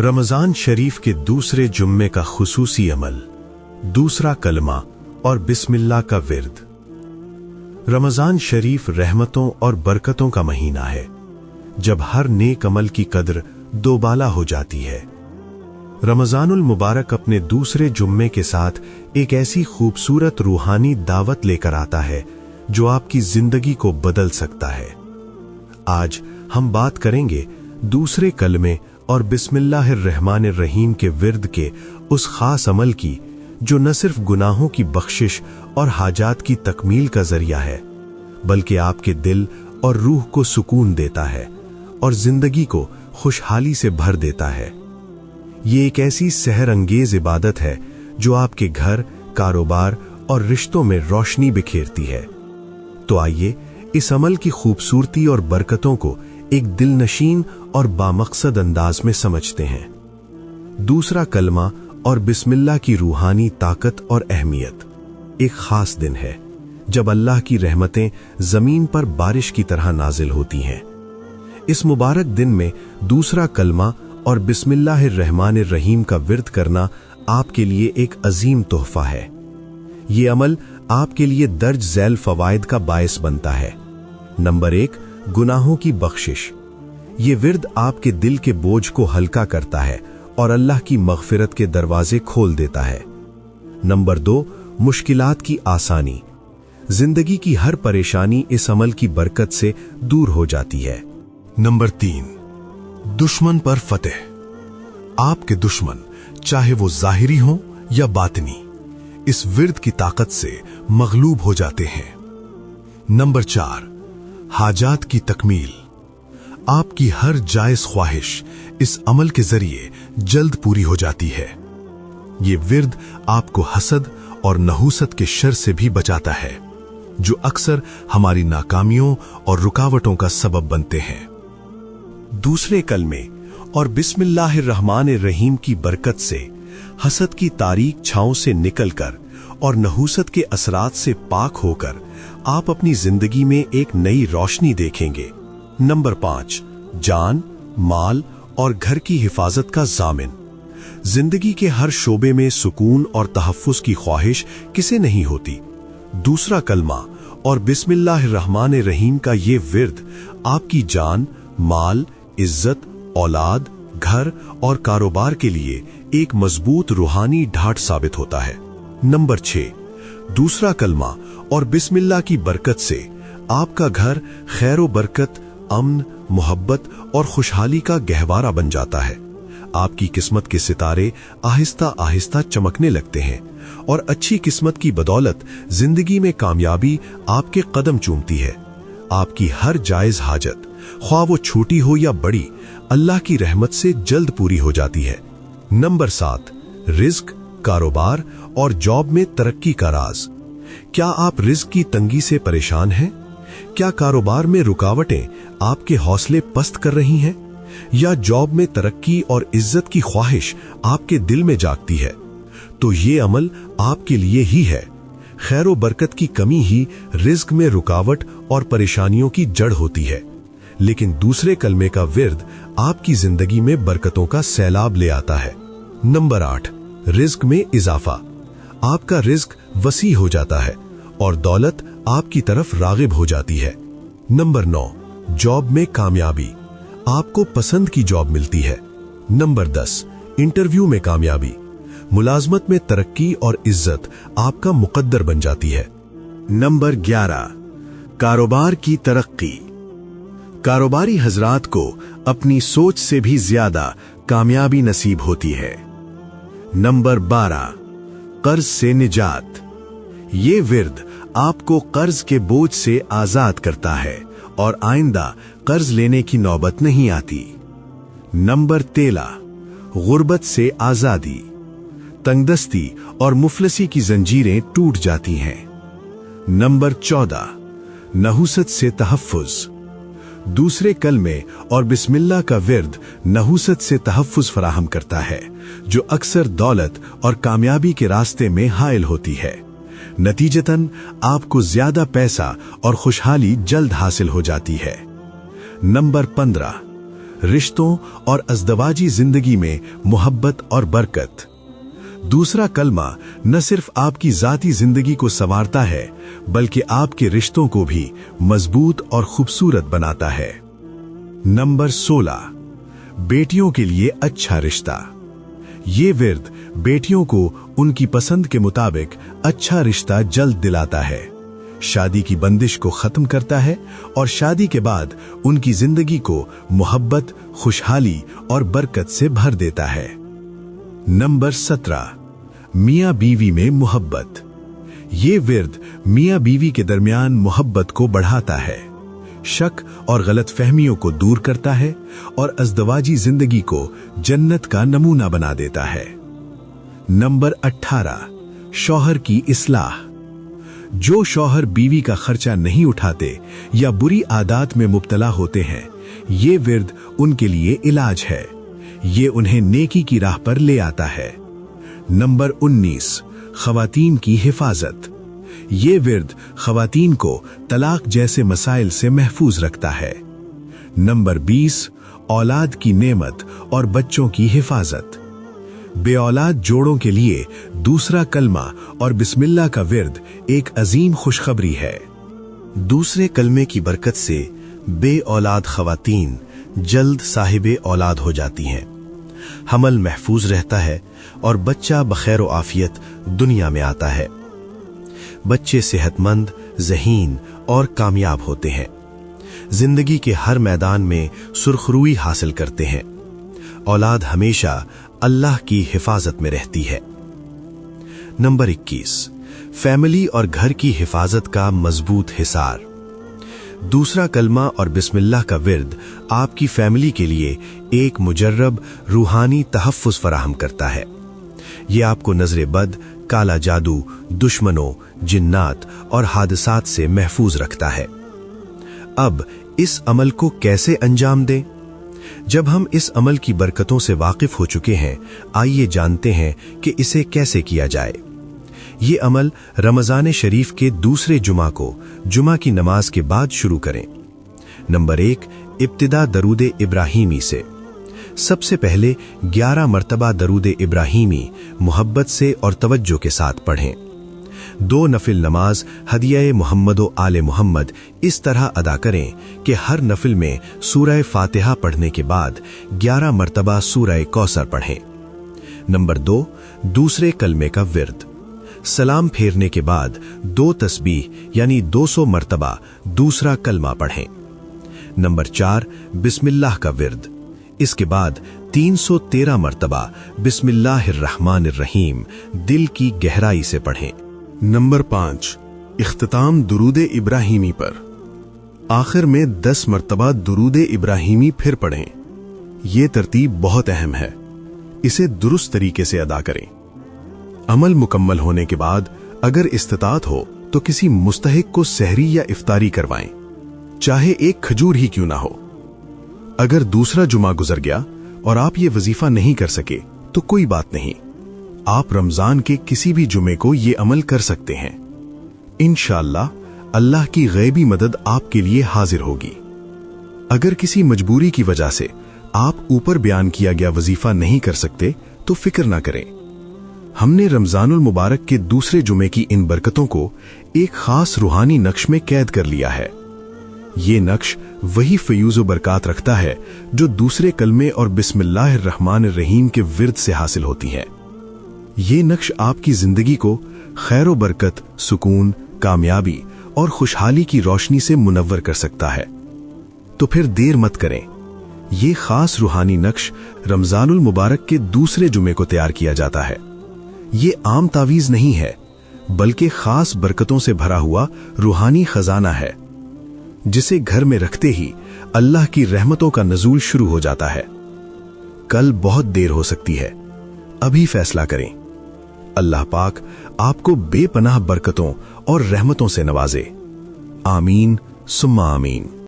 रमजान शरीफ के दूसरे जुम्मे का खुसूसी अमल, दूसरा कलमा और बिस्मिल्लाह का विर्द। रमजान शरीफ रहमतों और बरकतों का महीना है, जब हर नेक अमल की कद्र दोबाला हो जाती है। रमजानुल मुबारक अपने दूसरे जुम्मे के साथ एक ऐसी खूबसूरत रूहानी दावत लेकर आता है जो आपकी जिंदगी को बदल सकता है। आज हम बात करेंगे दूसरे कलमे और बिस्मिल्लाहिर्रहमानिर्रहीम के विर्द के उस खास अमल की जो न सिर्फ गुनाहों की बख्शिश और हाजात की तकमील का जरिया है, बल्कि आपके दिल और रूह को सुकून देता है और जिंदगी को खुशहाली से भर देता है। ये एक ऐसी सहर अंगेज इबादत है जो आपके घर, कारोबार और रिश्तों में रोशनी बिखेरती है। तो आइए इस अमल की खूबसूरती और बरकतों को एक दिलनशीन और बामकसद अंदाज में समझते हैं। दूसरा कलमा और बिस्मिल्लाह की रूहानी ताकत और अहमियत। एक खास दिन है जब अल्लाह की रहमतें जमीन पर बारिश की तरह नाजिल होती हैं। इस मुबारक दिन में दूसरा कलमा और बिस्मिल्लाहिर्रहमानिर्रहीम का विर्द करना आपके लिए एक अजीम तोहफा है। ये अमल आपके लिए दर्ज झैल फवायद का बायस बनता है। नंबर 1, गुनाहों की बख्शिश। ये विर्द आपके दिल के बोझ को हल्का करता है और अल्लाह की मग़फ़िरत के दरवाजे खोल देता है। नंबर 2, मुश्किलात की आसानी। जिंदगी की हर परेशानी इस अमल की बरकत से दूर हो जाती है। नंबर 3, दुश्मन पर फतेह। आपके दुश्मन, चाहे वो ज़ाहिरी हो या बातिनी, इस विर्द की ताकत से मगलूब हो जाते हैं। नंबर 4, हाजात की तकमील। आपकी हर जायज ख्वाहिश इस अमल के जरिए जल्द पूरी हो जाती है। ये विर्द आपको हसद और नहूसत के शर से भी बचाता है, जो अक्सर हमारी नाकामियों और रुकावटों का सबब बनते हैं। दूसरे कलमे और बिस्मिल्लाहिर्रहमानिर्रहीम की बरकत से हसद की तारीक छांव से निकलकर और नहूसत के असरात से पाक होकर आप अपनी जिंदगी में एक नई रोशनी देखेंगे। नंबर 5, जान, माल और घर की हिफाजत का जामिन। जिंदगी के हर शोबे में सुकून और तहफ्फुज की ख्वाहिश किसे नहीं होती। दूसरा कलमा और बिस्मिल्लाहिर्रहमानिर्रहीम का ये विर्द आपकी जान, माल, इज्जत, औलाद, घर और कारोबार के लिए एक मजबूत रूहानी ढाट साबित होता है। नंबर 6, दूसरा कलमा और बिस्मिल्लाह की बरकत से आपका घर खैर बरकत, अमन, मोहब्बत और खुशहाली का गहवारा बन जाता है। आपकी किस्मत के सितारे आहिस्ता आहिस्ता चमकने लगते हैं और अच्छी किस्मत की बदौलत जिंदगी में कामयाबी आपके कदम चूमती है। आपकी हर जायज हाजत, ख्वाह वो छोटी हो या बड़ी, अल्लाह की रहमत से जल्द पूरी हो जाती है। नंबर 7, रिज्क, कारोबार और जॉब में तरक्की का राज। क्या आप रिज्क की तंगी से परेशान हैं? क्या कारोबार में रुकावटें आपके हौसले पस्त कर रही हैं? या जॉब में तरक्की और इज्जत की ख्वाहिश आपके दिल में जागती है? तो ये अमल आपके लिए ही है। खैर व बरकत की कमी ही रिज्क में रुकावट और परेशानियों की जड़ होती है, लेकिन दूसरे कलमे का विर्द आपकी जिंदगी में बरकतों का सैलाब ले आता है। नंबर 8, रिज्क में इजाफा। आपका रिज्क वसी हो जाता है और दौलत आपकी तरफ रागिब हो जाती है। नंबर 9, जॉब में कामयाबी। आपको पसंद की जॉब मिलती है। नंबर 10, इंटरव्यू में कामयाबी। मुलाजमत में तरक्की और इज्जत आपका मुकद्दर बन जाती है। नंबर 11, कारोबार की तरक्की। कारोबारी हजरात को अपनी सोच से भी ज्यादा कामयाबी नसीब होती है। नंबर 12, कर्ज से निजात। ये विर्द आपको कर्ज के बोझ से आजाद करता है और आइंदा कर्ज लेने की नौबत नहीं आती। नंबर 13, गुर्बत से आजादी। तंगदस्ती और मुफलसी की जंजीरें टूट जाती हैं। नंबर 14, नहूसत से तहफ्फुज। दूसरे कलमे और बिस्मिल्लाह का विर्द नहूसत से तहफ्फुज फराहम करता है, जो अक्सर दौलत और कामयाबी के रास्ते में हायल होती है। नतीजतन आपको ज्यादा पैसा और खुशहाली जल्द हासिल हो जाती है। नंबर 15, रिश्तों और अज़दवाजी जिंदगी में मोहब्बत और बरकत। दूसरा कलमा न सिर्फ आपकी जाती जिंदगी को संवारता है, बल्कि आपके रिश्तों को भी मजबूत और खूबसूरत बनाता है। नंबर 16, बेटियों के लिए अच्छा रिश्ता। ये विर्द बेटियों को उनकी पसंद के मुताबिक अच्छा रिश्ता जल्द दिलाता है, शादी की बंदिश को खत्म करता है और शादी के बाद उनकी जिंदगी को मोहब्बत, खुशहाली और बरकत से भर देता है। नंबर 17, मियां बीवी में मोहब्बत। ये विर्द मियां बीवी के दरमियान मोहब्बत को बढ़ाता है, शक और गलतफहमियों को दूर करता है और अज़दवाजी जिंदगी को जन्नत का नमूना बना देता है। नंबर 18, शौहर की इस्लाह। जो शौहर बीवी का खर्चा नहीं उठाते या बुरी आदत में मुब्तला होते हैं, ये विर्द उनके लिए इलाज है। ये उन्हें नेकी की राह पर ले आता है। नंबर 19, खवातीन की हिफाजत। ये विर्द खवातीन को तलाक जैसे मसाइल से महफूज रखता है। नंबर 20, औलाद की नेमत और बच्चों की हिफाजत। बेऔलाद जोड़ों के लिए दूसरा कलमा और बिस्मिल्लाह का विर्द एक अजीम खुशखबरी है। दूसरे कलमे की बरकत से बेऔलाद खवातीन जल्द साहिबे औलाद हो जाती हैं, हमल महफूज रहता है और बच्चा बखैर व आफियत दुनिया में आता है। बच्चे सेहतमंद, ज़हीन और कामयाब होते हैं, जिंदगी के हर मैदान में सुरखरुई हासिल करते हैं। औलाद हमेशा अल्लाह की हिफाजत में रहती है। नंबर 21, फैमिली और घर की हिफाजत का मजबूत हिसार। दूसरा कलमा और बिस्मिल्लाह का विर्द आपकी फैमिली के लिए एक मुजर्रब रूहानी तहफ़्फ़ुज़ फराहम करता है। ये आपको नजर बद, काला जादू, दुश्मनों, जिन्नात और हादसात से महफूज रखता है। अब इस अमल को कैसे अंजाम दें? जब हम इस अमल की बरकतों से वाकिफ हो चुके हैं, आइए जानते हैं कि इसे कैसे किया जाए। ये अमल रमजान शरीफ के दूसरे जुमा को जुमा की नमाज के बाद शुरू करें। नंबर 1, इब्तिदा दरूद इब्राहीमी से। सबसे पहले 11 मरतबा दरूद इब्राहीमी मोहब्बत से और तवज्जो के साथ पढ़ें। 2 नफिल नमाज हदिया मोहम्मदो आले मोहम्मद इस तरह अदा करें कि हर नफिल में सूरह फातिहा पढ़ने के बाद 11 मरतबा सूरह कौसर पढ़ें। नंबर 2, दूसरे कलमे का विर्द। सलाम फेरने के बाद 2 तस्बीह यानी 200 मरतबा दूसरा कलमा पढ़ें। नंबर 4, बिस्मिल्लाह का विर्द। इसके बाद 313 मरतबा बिस्मिल्लाहिर्रहमानिर्रहीम दिल की गहराई से पढ़ें। नंबर 5, इख्तिताम दुरूद इब्राहीमी पर। आखिर में 10 मरतबा दुरूद इब्राहीमी फिर पढ़ें। यह तरतीब बहुत अहम है, इसे दुरुस्त तरीके से अदा करें। अमल मुकम्मल होने के बाद अगर इस्तिताअत हो तो किसी मुस्तहिक को सहरी या इफ्तारी करवाएं, चाहे एक खजूर ही क्यों ना हो। अगर दूसरा जुमा गुजर गया और आप ये वजीफा नहीं कर सके तो कोई बात नहीं, आप रमजान के किसी भी जुमे को ये अमल कर सकते हैं। इंशाअल्लाह अल्लाह की गैबी मदद आपके लिए हाजिर होगी। अगर किसी मजबूरी की वजह से आप ऊपर बयान किया गया वजीफा नहीं कर सकते तो फिक्र ना करें। हमने रमजानुल मुबारक के दूसरे जुमे की इन बरकतों को एक खास रूहानी नक्श में कैद कर लिया है। ये नक्श वही फयूज़ बरकत रखता है जो दूसरे कलमे और बिस्मिल्लाहिर्रहमानिर्रहीम के विर्द से हासिल होती है। ये नक्श आपकी जिंदगी को खैर व बरकत, सुकून, कामयाबी और खुशहाली की रोशनी से मुनव्वर कर सकता है। तो फिर देर मत करें। ये खास रूहानी नक्श रमजानुल मुबारक के दूसरे जुमे को तैयार किया जाता है। ये आम तावीज नहीं है, बल्कि खास बरकतों से भरा हुआ रूहानी खजाना है, जिसे घर में रखते ही अल्लाह की रहमतों का नज़ूल शुरू हो जाता है। कल बहुत देर हो सकती है, अभी फैसला करें। अल्लाह पाक आपको बेपनाह बरकतों और रहमतों से नवाजे। आमीन सुम्मा आमीन।